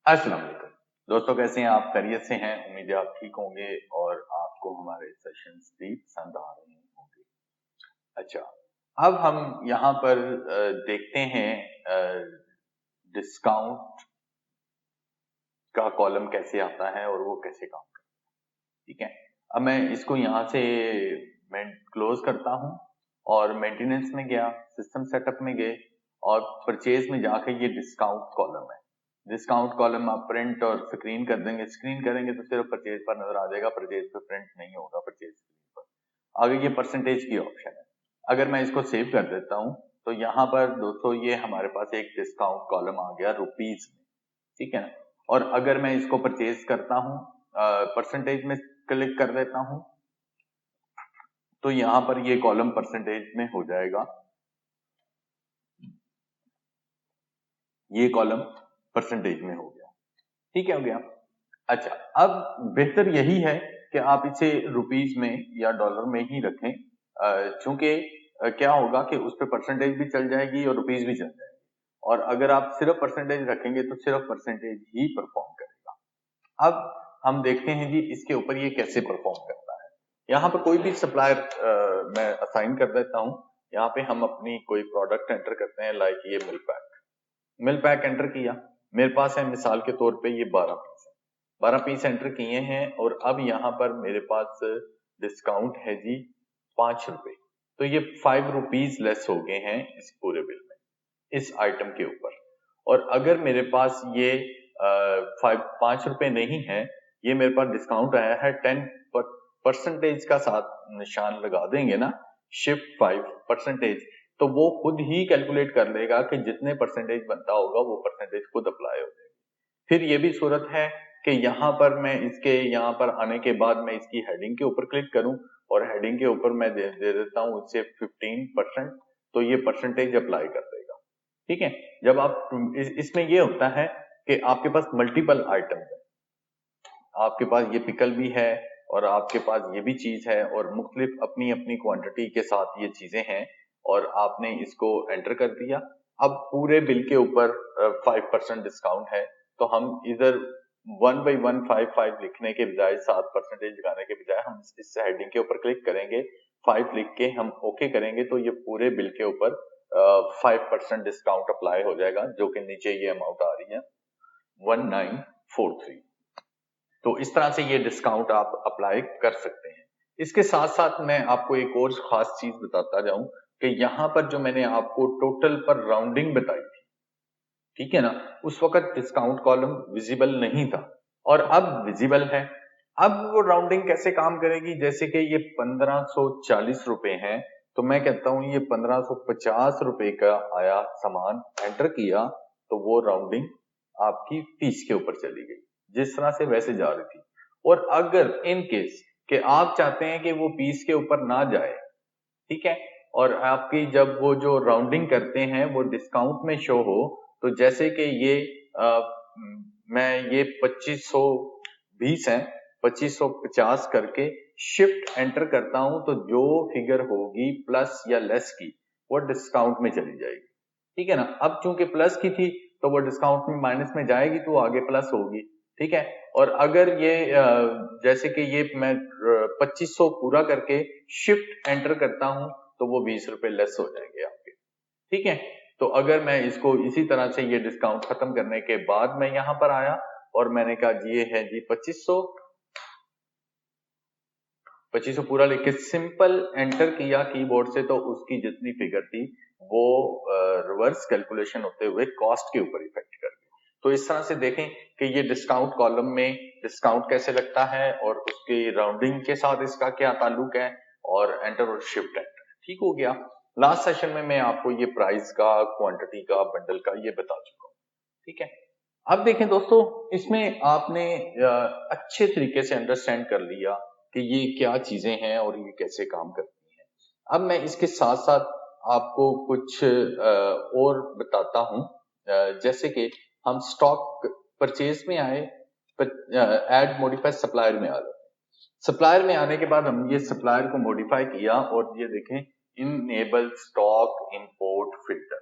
अस्सलाम वालेकुम दोस्तों, कैसे हैं आप? खैरियत से हैं? उम्मीद है आप ठीक होंगे और आपको हमारे सेशंस भी पसंद आ रहे होंगे। अच्छा, अब हम यहाँ पर देखते हैं डिस्काउंट का कॉलम कैसे आता है और वो कैसे काम करता है। ठीक है, अब मैं इसको यहाँ से मैं क्लोज करता हूँ और मेंटेनेंस में गया, सिस्टम सेटअप में गए और परचेज में जाके ये डिस्काउंट कॉलम है। डिस्काउंट कॉलम आप प्रिंट और स्क्रीन कर देंगे, स्क्रीन करेंगे तो सिर्फ परचेज पर नजर आ जाएगा, परचेज पे प्रिंट नहीं होगा परचेज स्क्रीन पर। आगे ये परसेंटेज की ऑप्शन है। अगर मैं इसको सेव कर देता हूँ तो यहाँ पर दोस्तों ये हमारे पास एक डिस्काउंट कॉलम आ गया रुपीज में। ठीक है ना, और अगर मैं इसको परचेज करता हूँ, परसेंटेज में क्लिक कर देता हूँ तो यहाँ पर ये कॉलम परसेंटेज में हो जाएगा, ये कॉलम परसेंटेज में हो गया। ठीक है, हो गया। अच्छा, अब बेहतर यही है कि आप इसे रुपीज में या डॉलर में ही रखें, चूंकि क्या होगा कि उस पर परसेंटेज भी चल जाएगी और रुपीज भी चल जाएगी। और अगर आप सिर्फ परसेंटेज रखेंगे तो सिर्फ परसेंटेज ही परफॉर्म करेगा। अब हम देखते हैं जी इसके ऊपर ये कैसे परफॉर्म करता है। यहाँ पर कोई भी सप्लायर मैं असाइन कर देता हूँ। यहाँ पे हम अपनी कोई प्रोडक्ट एंटर करते हैं, लाइक ये मिल्क पैक एंटर किया। मेरे पास है मिसाल के तौर पे ये 12 पीस है, 12 पीस एंटर किए हैं और अब यहाँ पर मेरे पास डिस्काउंट है जी 5 रुपए। तो ये 5 रुपीज लेस हो गए हैं इस पूरे बिल में, इस आइटम के ऊपर। और अगर मेरे पास ये 5 रुपए नहीं है, ये मेरे पास डिस्काउंट आया है 10% का साथ निशान लगा देंगे ना, शिफ्ट 5%, तो वो खुद ही कैलकुलेट कर लेगा कि जितने परसेंटेज बनता होगा वो परसेंटेज खुद अप्लाई हो जाएगी। फिर ये भी सूरत है कि यहाँ पर मैं इसके यहाँ पर आने के बाद मैं इसकी हेडिंग के ऊपर क्लिक करूं और हेडिंग के ऊपर मैं दे देता हूं इससे 15%, तो ये परसेंटेज अप्लाई कर देगा। ठीक है, जब आप इसमें ये होता है कि आपके पास मल्टीपल आइटम है, आपके पास ये पिकल भी है और आपके पास ये भी चीज है और मुख्तलिफ अपनी अपनी क्वांटिटी के साथ ये चीजें हैं और आपने इसको एंटर कर दिया। अब पूरे बिल के ऊपर 5% डिस्काउंट है, तो हम इधर 1/155 लिखने के बजाय 7% लगाने के बजाय हम इस हेडिंग के ऊपर क्लिक करेंगे, 5 लिख के हम ओके करेंगे तो ये पूरे बिल के ऊपर 5% डिस्काउंट अप्लाई हो जाएगा, जो कि नीचे ये अमाउंट आ रही है 1943। तो इस तरह से ये डिस्काउंट आप अप्लाई कर सकते हैं। इसके साथ साथ मैं आपको एक और खास चीज बताता जाऊं कि यहाँ पर जो मैंने आपको टोटल पर राउंडिंग बताई थी, ठीक है ना, उस वक्त डिस्काउंट कॉलम विजिबल नहीं था और अब विजिबल है। अब वो राउंडिंग कैसे काम करेगी, जैसे कि ये 1540 रुपए है तो मैं कहता हूं ये 1550 रुपए का आया सामान एंटर किया तो वो राउंडिंग आपकी 30 के ऊपर चली गई, जिस तरह से वैसे जा रही थी। और अगर इन केस कि आप चाहते हैं कि वो 20 के ऊपर ना जाए, ठीक है, और आपकी जब वो जो राउंडिंग करते हैं वो डिस्काउंट में शो हो, तो जैसे कि ये मैं ये 2520 है, 2550 करके शिफ्ट एंटर करता हूं तो जो फिगर होगी प्लस या लेस की वो डिस्काउंट में चली जाएगी। ठीक है ना, अब चूंकि प्लस की थी तो वो डिस्काउंट में माइनस में जाएगी तो आगे प्लस होगी। ठीक है, और अगर ये जैसे कि ये मैं 2500 पूरा करके शिफ्ट एंटर करता हूं तो वो 20 रुपए लेस हो जाएंगे आपके। ठीक है, तो अगर मैं इसको इसी तरह से ये डिस्काउंट खत्म करने के बाद मैं यहां पर आया और मैंने कहा जी ये है जी 2500 पूरा लिख के सिंपल एंटर किया कीबोर्ड से, तो उसकी जितनी फिगर थी वो रिवर्स कैलकुलेशन होते हुए कॉस्ट के ऊपर इफेक्ट कर गई। तो इस तरह से देखें कि ये डिस्काउंट कॉलम में डिस्काउंट कैसे लगता है और उसकी राउंडिंग के साथ इसका क्या ताल्लुक है, और एंटर और शिफ्ट एंटर। ठीक हो गया। लास्ट सेशन में मैं आपको ये प्राइस का, क्वांटिटी का, बंडल का ये बता चुका हूँ। ठीक है, अब देखें दोस्तों, इसमें आपने अच्छे तरीके से अंडरस्टैंड कर लिया कि ये क्या चीजें हैं और ये कैसे काम करती हैं। अब मैं इसके साथ साथ आपको कुछ और बताता हूं, जैसे कि हम स्टॉक परचेज में आए, ऐड मॉडिफाई सप्लायर में आ गए। सप्लायर में आने के बाद हम ये सप्लायर को मॉडिफाई किया और ये देखें इनेबल स्टॉक इंपोर्ट फिल्टर,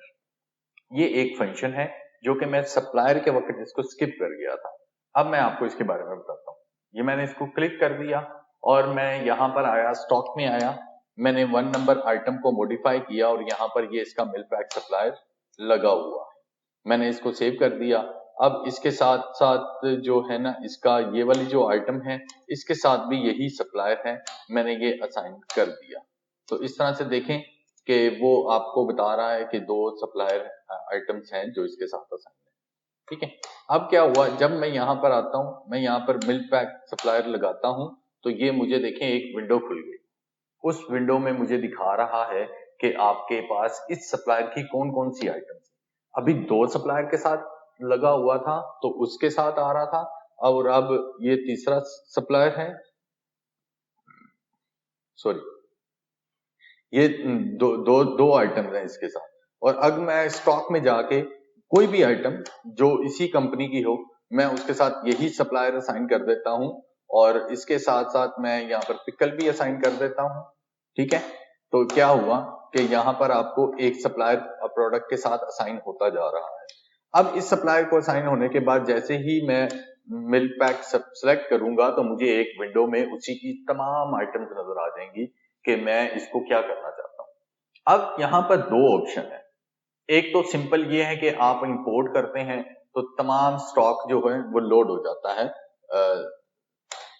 ये एक फंक्शन है जो कि मैं सप्लायर के वक्त इसको स्किप कर गया था। अब मैं आपको इसके बारे में बताता हूँ। ये मैंने इसको क्लिक कर दिया और मैं यहाँ पर आया, स्टॉक में आया, मैंने 1 नंबर आइटम को मॉडिफाई किया और यहाँ पर ये इसका मिल्क पैक सप्लायर लगा हुआ है। मैंने इसको सेव कर दिया। अब इसके साथ साथ जो है ना, इसका ये वाली जो आइटम है इसके साथ भी यही सप्लायर है, मैंने ये असाइन कर दिया। तो इस तरह से देखें कि वो आपको बता रहा है कि 2 सप्लायर आइटम्स हैं जो इसके साथ असाइन है। ठीक है, अब क्या हुआ, जब मैं यहाँ पर आता हूँ, मैं यहाँ पर मिल्क पैक सप्लायर लगाता हूँ तो ये मुझे देखें एक विंडो खुल गई। उस विंडो में मुझे दिखा रहा है कि आपके पास इस सप्लायर की कौन कौन सी आइटम्स। अभी 2 सप्लायर के साथ लगा हुआ था तो उसके साथ आ रहा था, और अब ये तीसरा सप्लायर है, सॉरी ये दो आइटम है इसके साथ। और अगर मैं स्टॉक में जाके कोई भी आइटम जो इसी कंपनी की हो, मैं उसके साथ यही सप्लायर असाइन कर देता हूं, और इसके साथ साथ मैं यहाँ पर पिकल भी असाइन कर देता हूं। ठीक है, तो क्या हुआ कि यहाँ पर आपको एक सप्लायर प्रोडक्ट के साथ असाइन होता जा रहा है। अब इस सप्लायर को असाइन होने के बाद जैसे ही मैं मिल्क पैक सेलेक्ट करूंगा तो मुझे एक विंडो में उसी की तमाम आइटम्स नजर आ जाएंगी कि मैं इसको क्या करना चाहता हूं। अब यहाँ पर 2 ऑप्शन है। एक तो सिंपल ये है कि आप इंपोर्ट करते हैं तो तमाम स्टॉक जो है वो लोड हो जाता है।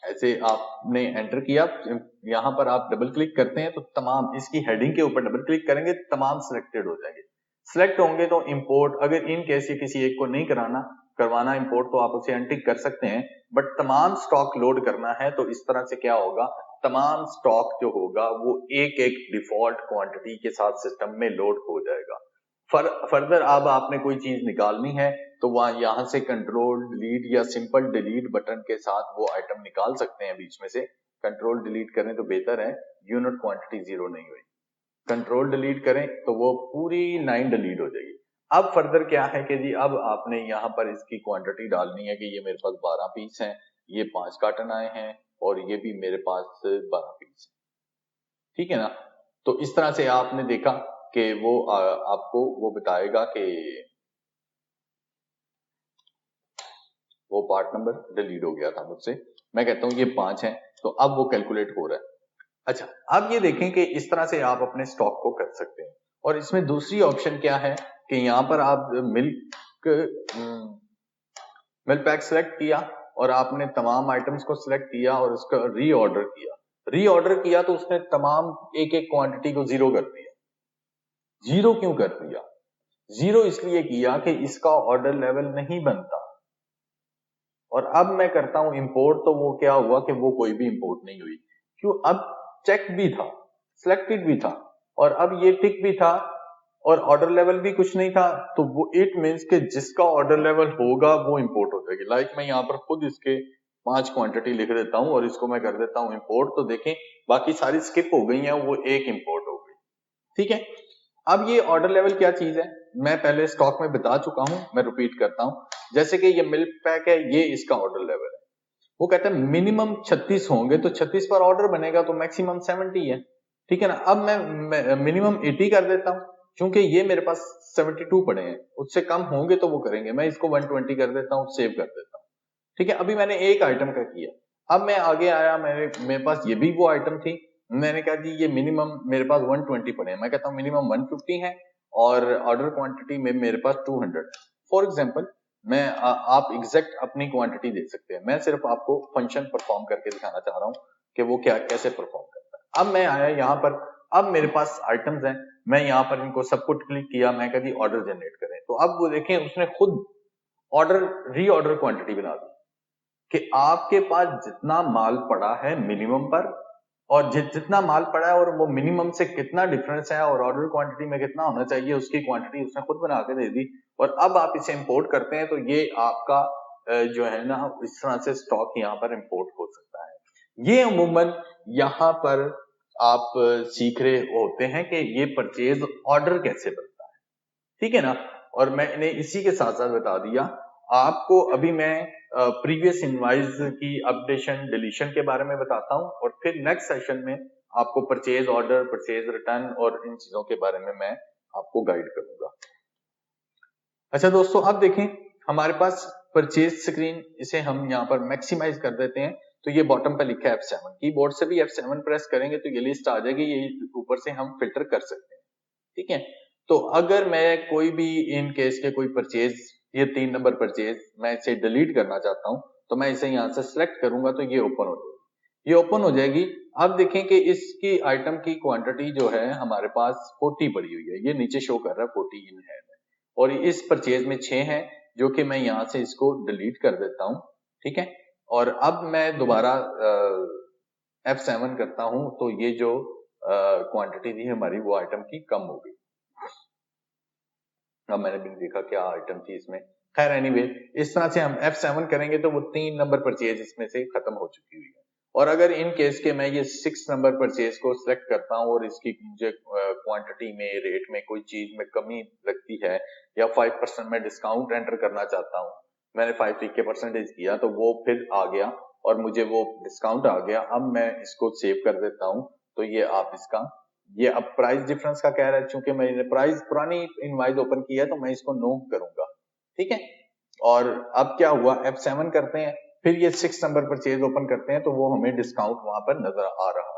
ऐसे आपने एंटर किया, यहाँ पर आप डबल क्लिक करते हैं तो तमाम इसकी हेडिंग के ऊपर डबल क्लिक करेंगे, तमाम सिलेक्टेड हो जाएंगे। सिलेक्ट होंगे तो इंपोर्ट, अगर इन केस ये किसी एक को नहीं करवाना इंपोर्ट तो आप उसे अनटिक कर सकते हैं, बट तमाम स्टॉक लोड करना है तो इस तरह से क्या होगा, तमाम स्टॉक जो होगा वो एक एक डिफॉल्ट क्वांटिटी के साथ सिस्टम में लोड हो जाएगा। फर्दर अब आपने कोई चीज निकालनी है तो वहां यहां से कंट्रोल डिलीट या सिंपल डिलीट बटन के साथ वो आइटम निकाल सकते हैं बीच में से। कंट्रोल डिलीट करें तो बेहतर है, यूनिट क्वांटिटी 0 नहीं हुई। कंट्रोल डिलीट करें तो वो पूरी लाइन डिलीट हो जाएगी। अब फर्दर क्या है कि जी अब आपने यहाँ पर इसकी क्वांटिटी डालनी है कि ये मेरे पास 12 पीस हैं, ये 5 कार्टन आए हैं और ये भी मेरे पास 12 पीस है। ठीक है ना, तो इस तरह से आपने देखा कि वो आपको वो बताएगा कि वो पार्ट नंबर डिलीट हो गया था मुझसे, मैं कहता हूं ये 5 है तो अब वो कैलकुलेट हो रहा है। अच्छा, अब ये देखें कि इस तरह से आप अपने स्टॉक को कर सकते हैं। और इसमें दूसरी ऑप्शन क्या है कि यहाँ पर आप मिल्क पैक सेलेक्ट किया और आपने तमाम आइटम्स को सिलेक्ट किया और उसका रीऑर्डर किया। रीऑर्डर किया तो उसने तमाम एक एक क्वांटिटी को 0 कर दिया। 0 क्यों कर दिया? 0 इसलिए किया कि इसका ऑर्डर लेवल नहीं बनता। और अब मैं करता हूं इंपोर्ट तो वो क्या हुआ कि वो कोई भी इंपोर्ट नहीं हुई। क्यों? अब चेक भी था, सिलेक्टेड भी था और अब ये टिक भी था और ऑर्डर लेवल भी कुछ नहीं था, तो वो इट मींस कि जिसका ऑर्डर लेवल होगा वो इंपोर्ट हो जाएगी। लाइक मैं यहाँ पर खुद इसके 5 क्वांटिटी लिख देता हूं और इसको मैं कर देता हूं इंपोर्ट, तो देखें बाकी सारी स्किप हो गई हैं, वो एक इंपोर्ट हो गई। ठीक है, अब ये ऑर्डर लेवल क्या चीज है मैं पहले स्टॉक में बता चुका हूं, मैं रिपीट करता हूं। जैसे कि ये मिल्क पैक है, ये इसका ऑर्डर लेवल है। वो कहता है मिनिमम 36 होंगे तो 36 पर ऑर्डर बनेगा तो मैक्सिमम 70 है। ठीक है ना, अब मैं मिनिमम 80 कर देता हूं क्योंकि ये मेरे पास 72 पड़े हैं, उससे कम होंगे तो वो करेंगे। मैं इसको 120 कर देता हूं, सेव कर देता हूं। ठीक है, अभी मैंने एक आइटम का किया। अब मैं आगे आया, मेरे पास ये भी वो आइटम थी, मैंने कहा जी ये मिनिमम मेरे पास 120 पड़े हैं, मैं कहता हूँ मिनिमम 150 है और ऑर्डर क्वांटिटी में मेरे पास 200। फॉर एग्जांपल मैं आप एग्जैक्ट अपनी क्वांटिटी दे सकते हैं, मैं सिर्फ आपको फंक्शन परफॉर्म करके दिखाना चाह रहा हूँ कि वो क्या कैसे परफॉर्म करता है। अब मैं आया यहाँ पर, अब मेरे पास आइटम्स हैं, मैं यहाँ पर इनको सब कुछ क्लिक किया, मैं कहा जी ऑर्डर जनरेट करें, तो अब वो देखें उसने खुद ऑर्डर रीऑर्डर क्वांटिटी बना दी कि आपके पास जितना माल पड़ा है मिनिमम पर और जितना माल पड़ा है और वो मिनिमम से कितना डिफरेंस है और ऑर्डर क्वांटिटी में कितना होना चाहिए उसकी क्वांटिटी उसने खुद बना के दे दी। और अब आप इसे इंपोर्ट करते हैं तो ये आपका जो है ना इस तरह से स्टॉक यहाँ पर इंपोर्ट हो सकता है। ये अमूमन यहाँ पर आप सीख रहे होते हैं कि ये परचेज ऑर्डर कैसे बनता है। ठीक है ना, और मैंने इसी के साथ साथ बता दिया आपको। अभी मैं प्रीवियस इनवाइस की अपडेशन डिलीशन के बारे में बताता हूं और फिर नेक्स्ट सेशन में आपको परचेज ऑर्डर, परचेज रिटर्न और इन चीजों के बारे में मैं आपको गाइड करूंगा। अच्छा दोस्तों, अब देखें हमारे पास परचेज स्क्रीन, इसे हम यहाँ पर मैक्सिमाइज कर देते हैं। तो ये बॉटम पे लिखा है F7, कीबोर्ड से भी F7 प्रेस करेंगे तो ये लिस्ट आ जाएगी, ये ऊपर से हम फिल्टर कर सकते हैं। ठीक है, तो अगर मैं कोई भी इन केस के कोई परचेज, ये 3 नंबर परचेज, मैं इसे डिलीट करना चाहता हूं, तो मैं इसे यहाँ से सिलेक्ट करूंगा तो ये ओपन हो जाएगी, ये ओपन हो जाएगी। अब देखें कि इसकी आइटम की क्वांटिटी जो है हमारे पास 40 पड़ी हुई है, ये नीचे शो कर रहा है 40 इन है, और इस परचेज में 6 है, जो कि मैं यहाँ से इसको डिलीट कर देता हूं। ठीक है, और अब मैं दोबारा F7 करता हूं तो ये जो क्वांटिटी थी हमारी वो आइटम की कम हो गई। अब मैंने भी देखा क्या आइटम थी इसमें। खैर एनीवे, इस तरह से हम F7 करेंगे तो वो 3 नंबर परचेज इसमें से खत्म हो चुकी हुई है। और अगर इन केस के मैं ये 6 नंबर परचेज को सिलेक्ट करता हूं और इसकी मुझे क्वांटिटी में, रेट में कोई चीज में कमी लगती है, या 5% में डिस्काउंट एंटर करना चाहता हूं, मैंने 5 के परसेंटेज किया तो वो फिर आ गया और मुझे वो डिस्काउंट आ गया। अब मैं इसको सेव कर देता हूं तो ये आप इसका, ये अब प्राइस डिफरेंस का कह रहा है, चूंकि मैंने प्राइस पुरानी इनवाइस ओपन किया है तो मैं इसको नो करूंगा। ठीक है, और अब क्या हुआ, F7 करते हैं, फिर ये 6 नंबर परचेज ओपन करते हैं तो वो हमें डिस्काउंट वहां पर नजर आ रहा है।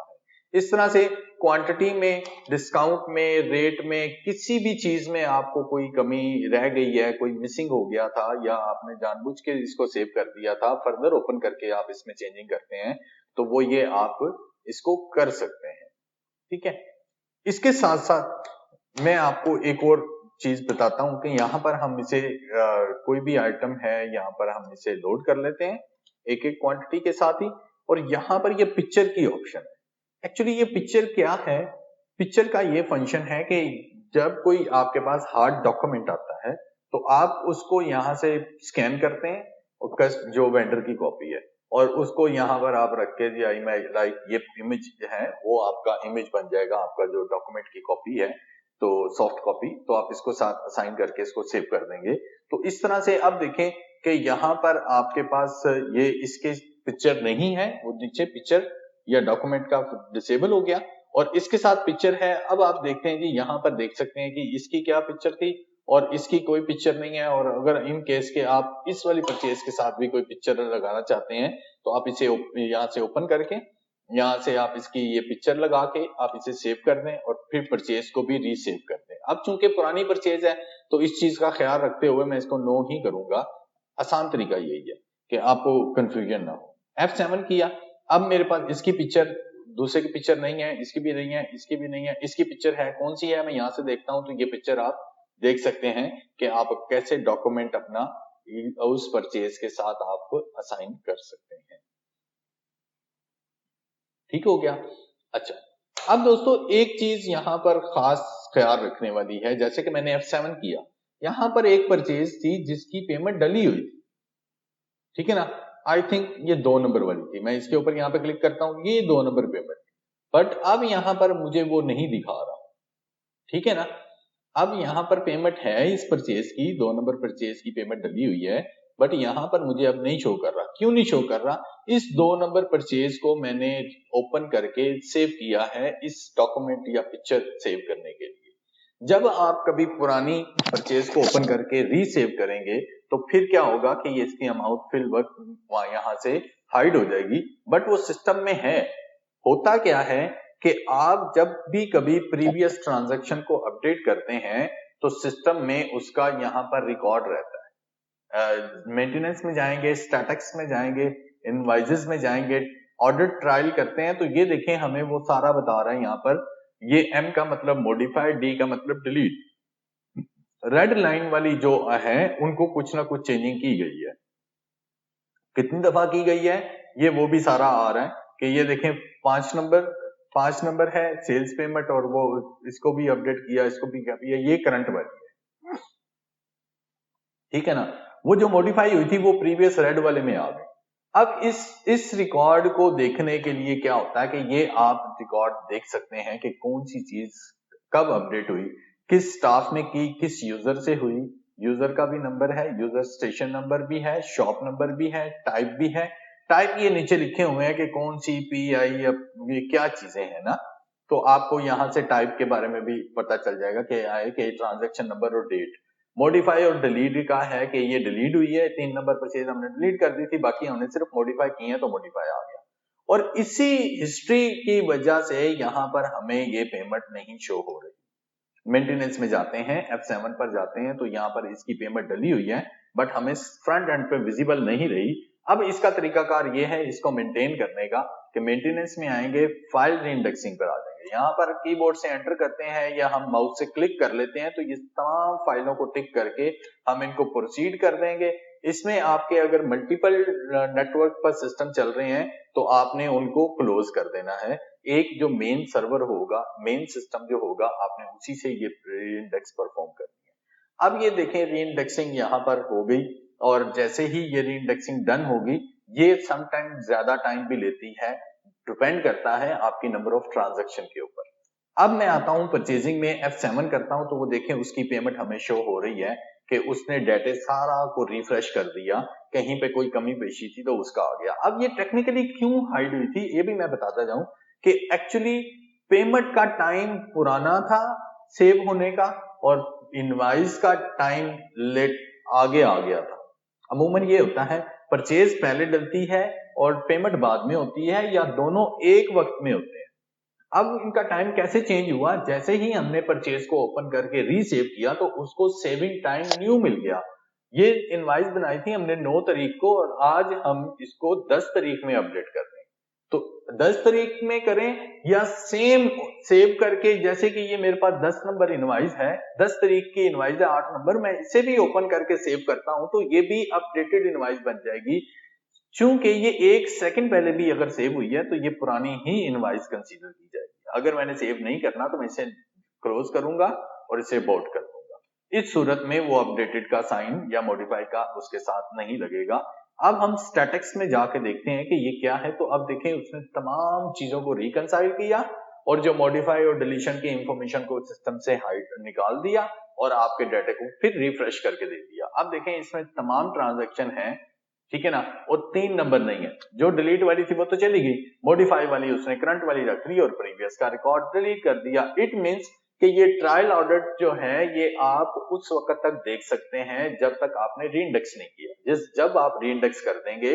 इस तरह से क्वांटिटी में, डिस्काउंट में, रेट में, किसी भी चीज में आपको कोई कमी रह गई है, कोई मिसिंग हो गया था, या आपने जानबूझ के इसको सेव कर दिया था, फर्दर ओपन करके आप इसमें चेंजिंग करते हैं तो वो ये आप इसको कर सकते हैं। ठीक है, इसके साथ साथ मैं आपको एक और चीज बताता हूं कि यहाँ पर हम इसे कोई भी आइटम है, यहाँ पर हम इसे लोड कर लेते हैं एक एक क्वांटिटी के साथ ही, और यहाँ पर ये पिक्चर की ऑप्शन है। एक्चुअली ये पिक्चर क्या है, पिक्चर का ये फंक्शन है कि जब कोई आपके पास हार्ड डॉक्यूमेंट आता है तो आप उसको यहाँ से स्कैन करते हैं, और जो वेंडर की कॉपी है, और उसको यहाँ पर आप रख के, या इमेज, लाइक ये इमेज है वो आपका इमेज बन जाएगा, आपका जो डॉक्यूमेंट की कॉपी है, तो सॉफ्ट कॉपी, तो आप इसको साथ असाइन करके इसको सेव कर देंगे। तो इस तरह से अब देखें कि यहाँ पर आपके पास ये इसके पिक्चर नहीं है, वो नीचे पिक्चर या डॉक्यूमेंट का डिसेबल हो गया, और इसके साथ पिक्चर है। अब आप देखते हैं कि यहाँ पर देख सकते हैं कि इसकी क्या पिक्चर थी और इसकी कोई पिक्चर नहीं है। और अगर इन केस के आप इस वाली परचेज के साथ भी कोई पिक्चर लगाना चाहते हैं तो आप इसे यहाँ से ओपन करके, यहाँ से आप इसकी ये पिक्चर लगा के आप इसे सेव कर दें और फिर परचेज को भी रीसेव कर दें। अब चूंकि पुरानी परचेज है तो इस चीज का ख्याल रखते हुए मैं इसको नो ही करूंगा। आसान तरीका यही है कि आपको कंफ्यूजन ना हो। F7 किया, अब मेरे पास इसकी पिक्चर, दूसरे की पिक्चर नहीं है, इसकी भी नहीं है, इसकी भी नहीं है, इसकी पिक्चर है, कौन सी है मैं यहाँ से देखता हूं तो ये पिक्चर आप देख सकते हैं कि आप कैसे डॉक्यूमेंट अपना उस परचेज के साथ आप असाइन कर सकते हैं। ठीक हो गया। अच्छा, अब दोस्तों एक चीज यहाँ पर खास ख्याल रखने वाली है, जैसे कि मैंने F7 किया, यहाँ पर एक परचेज थी जिसकी पेमेंट डली हुई थी। ठीक है ना, आई थिंक ये 2 नंबर वाली थी, मैं इसके ऊपर यहाँ पे क्लिक करता हूँ, ये 2 नंबर पेमेंट, बट अब यहाँ पर मुझे वो नहीं दिखा रहा। ठीक है ना, अब यहाँ पर पेमेंट है इस परचेज की, 2 नंबर परचेज की पेमेंट डली हुई है, बट यहाँ पर मुझे अब नहीं शो कर रहा। क्यों नहीं शो कर रहा? इस 2 नंबर परचेज को मैंने ओपन करके सेव किया है इस डॉक्यूमेंट या पिक्चर सेव करने के लिए। जब आप कभी पुरानी परचेज को ओपन करके रीसेव करेंगे तो फिर क्या होगा कि ये इसकी अमाउंट फिल वक्त यहाँ से हाइड हो जाएगी, बट वो सिस्टम में है। होता क्या है कि आप जब भी कभी प्रीवियस ट्रांजैक्शन को अपडेट करते हैं तो सिस्टम में उसका यहाँ पर रिकॉर्ड रहता है। मेंटेनेंस में जाएंगे, स्टैटिक्स में जाएंगे, इनवाइसेस में जाएंगे, ऑडिट ट्रायल करते हैं तो ये देखें हमें वो सारा बता रहा है यहाँ पर। ये M का मतलब मॉडिफाइड, D का मतलब डिलीट। रेड लाइन वाली जो है उनको कुछ ना कुछ चेंजिंग की गई है। कितनी दफा की गई है ये वो भी सारा आ रहा है कि ये देखें 5 नंबर है सेल्स पेमेंट, और वो इसको भी अपडेट किया, इसको भी किया, ये करंट वाली है। ठीक है ना, वो जो मॉडिफाई हुई थी वो प्रीवियस रेड वाले में आ गई। अब इस रिकॉर्ड को देखने के लिए क्या होता है कि ये आप रिकॉर्ड देख सकते हैं कि कौन सी चीज कब अपडेट हुई, किस स्टाफ ने की, किस यूजर से हुई, यूजर का भी नंबर है, यूजर स्टेशन नंबर भी है, शॉप नंबर भी है, टाइप भी है। टाइप ये नीचे लिखे हुए हैं कि कौन सी PI या ये क्या चीजें हैं ना, तो आपको यहाँ से टाइप के बारे में भी पता चल जाएगा कि आए कि ट्रांजैक्शन नंबर और डेट। मॉडिफाई और डिलीट का है कि ये डिलीट हुई है, 3 नंबर परचेज हमने डिलीट कर दी थी, बाकी हमने सिर्फ मॉडिफाई की है तो मॉडिफाई आ गया। और इसी हिस्ट्री की वजह से यहाँ पर हमें ये पेमेंट नहीं शो हो रही। मेंटेनेंस में जाते हैं, F7 पर जाते हैं तो यहाँ पर इसकी पेमेंट डली हुई है, बट हमें फ्रंट एंड पे विजिबल नहीं रही। अब इसका तरीकाकार ये है इसको मेंटेन करने का कि मेंटेनेंस में आएंगे, फाइल रीइंडेक्सिंग पर आ जाएंगे, यहाँ पर कीबोर्ड से एंटर करते हैं या हम माउस से क्लिक कर लेते हैं तो ये तमाम फाइलों को टिक करके हम इनको प्रोसीड कर देंगे। इसमें आपके अगर मल्टीपल नेटवर्क पर सिस्टम चल रहे हैं तो आपने उनको क्लोज कर देना है। एक जो मेन सर्वर होगा, मेन सिस्टम जो होगा, आपने उसी से ये रीइंडेक्स परफॉर्म करनी है। अब ये देखें रीइंडेक्सिंग यहाँ पर हो गई, और जैसे ही ये रीइंडेक्सिंग डन होगी, ये समटाइम ज्यादा टाइम भी लेती है, डिपेंड करता है आपकी नंबर ऑफ ट्रांजैक्शन के ऊपर। अब मैं आता हूं परचेजिंग में, F7 करता हूं तो वो देखें उसकी पेमेंट हमें शो हो रही है कि उसने डेटा सारा को रिफ्रेश कर दिया, कहीं पे कोई कमी पेशी थी तो उसका आ गया। अब ये टेक्निकली क्यों हाइड हुई थी ये भी मैं बताता जाऊं कि एक्चुअली पेमेंट का टाइम पुराना था सेव होने का, और इनवाइस का टाइम लेट आगे आ गया था। अमूमन ये होता है परचेज पहले डलती है और पेमेंट बाद में होती है, या दोनों एक वक्त में होते हैं। अब इनका टाइम कैसे चेंज हुआ, जैसे ही हमने परचेज को ओपन करके रीसेव किया तो उसको सेविंग टाइम न्यू मिल गया। ये इनवाइस बनाई थी हमने 9 तारीख को और आज हम इसको 10 तारीख में अपडेट कर रहे हैं। तो 10 तारीख में करें या सेम सेव करके, जैसे कि ये मेरे पास 10 नंबर इनवाइस है, 10 तारीख की इनवाइस है 8 नंबर, मैं इसे भी ओपन करके सेव करता हूं तो ये भी अपडेटेड इनवाइस बन जाएगी। चूंकि ये 1 सेकंड पहले भी अगर सेव हुई है तो ये पुरानी ही इनवाइस कंसीडर की जाएगी। अगर मैंने सेव नहीं करना तो मैं इसे क्लोज करूंगा और इसे बोर्ड कर दूंगा। इस सूरत में वो अपडेटेड का साइन या मॉडिफाई का उसके साथ नहीं लगेगा। अब हम स्टैटिक्स में जाके देखते हैं कि ये क्या है। तो अब देखें उसने तमाम चीजों को रिकंसाइल किया और जो मॉडिफाई और डिलीशन की इंफॉर्मेशन को सिस्टम से हाइड निकाल दिया और आपके डाटा को फिर रिफ्रेश करके दे दिया। अब देखें इसमें तमाम ट्रांजैक्शन है, ठीक है ना, और 3 नंबर नहीं है। जो डिलीट वाली थी वो तो चली गई, मॉडिफाई वाली उसने करंट वाली रख ली और प्रीवियस का रिकॉर्ड डिलीट कर दिया। इट मींस कि ये ट्रायल ऑडिट जो है ये आप उस वक्त तक देख सकते हैं जब तक आपने रीइंडेक्स नहीं किया। जब आप रीइंडेक्स कर देंगे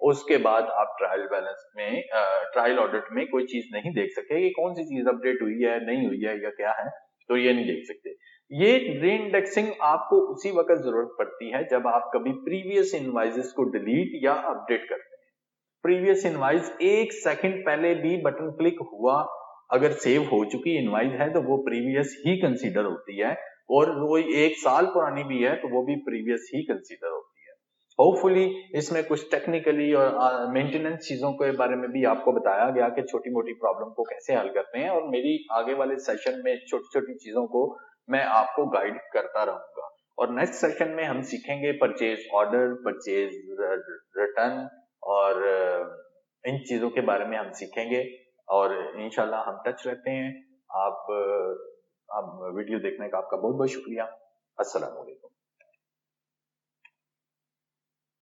उसके बाद आप ट्रायल बैलेंस में ट्रायल ऑडिट में कोई चीज नहीं देख सके कि कौन सी चीज अपडेट हुई है नहीं हुई है या क्या है, तो ये नहीं देख सकते। ये रीइंडेक्सिंग आपको उसी वक्त जरूरत पड़ती है जब आप कभी प्रीवियस इनवाइसेस को डिलीट या अपडेट करते हैं। प्रीवियस इनवाइस 1 सेकंड पहले भी बटन क्लिक हुआ अगर सेव हो चुकी इनवाइस है तो वो प्रीवियस ही कंसीडर होती है, और वो 1 साल पुरानी भी है तो वो भी प्रीवियस ही कंसीडर होती है। होपफुली इसमें कुछ टेक्निकली और मेंटेनेंस चीजों के बारे में भी आपको बताया गया कि छोटी मोटी प्रॉब्लम को कैसे हल करते हैं, और मेरी आगे वाले सेशन में छोटी छोटी चीजों को मैं आपको गाइड करता रहूंगा। और नेक्स्ट सेशन में हम सीखेंगे परचेज ऑर्डर, परचेज रिटर्न, और इन चीजों के बारे में हम सीखेंगे, और इंशाल्लाह हम टच रहते हैं। आप वीडियो देखने का आपका बहुत बहुत शुक्रिया। अस्सलाम वालेकुम।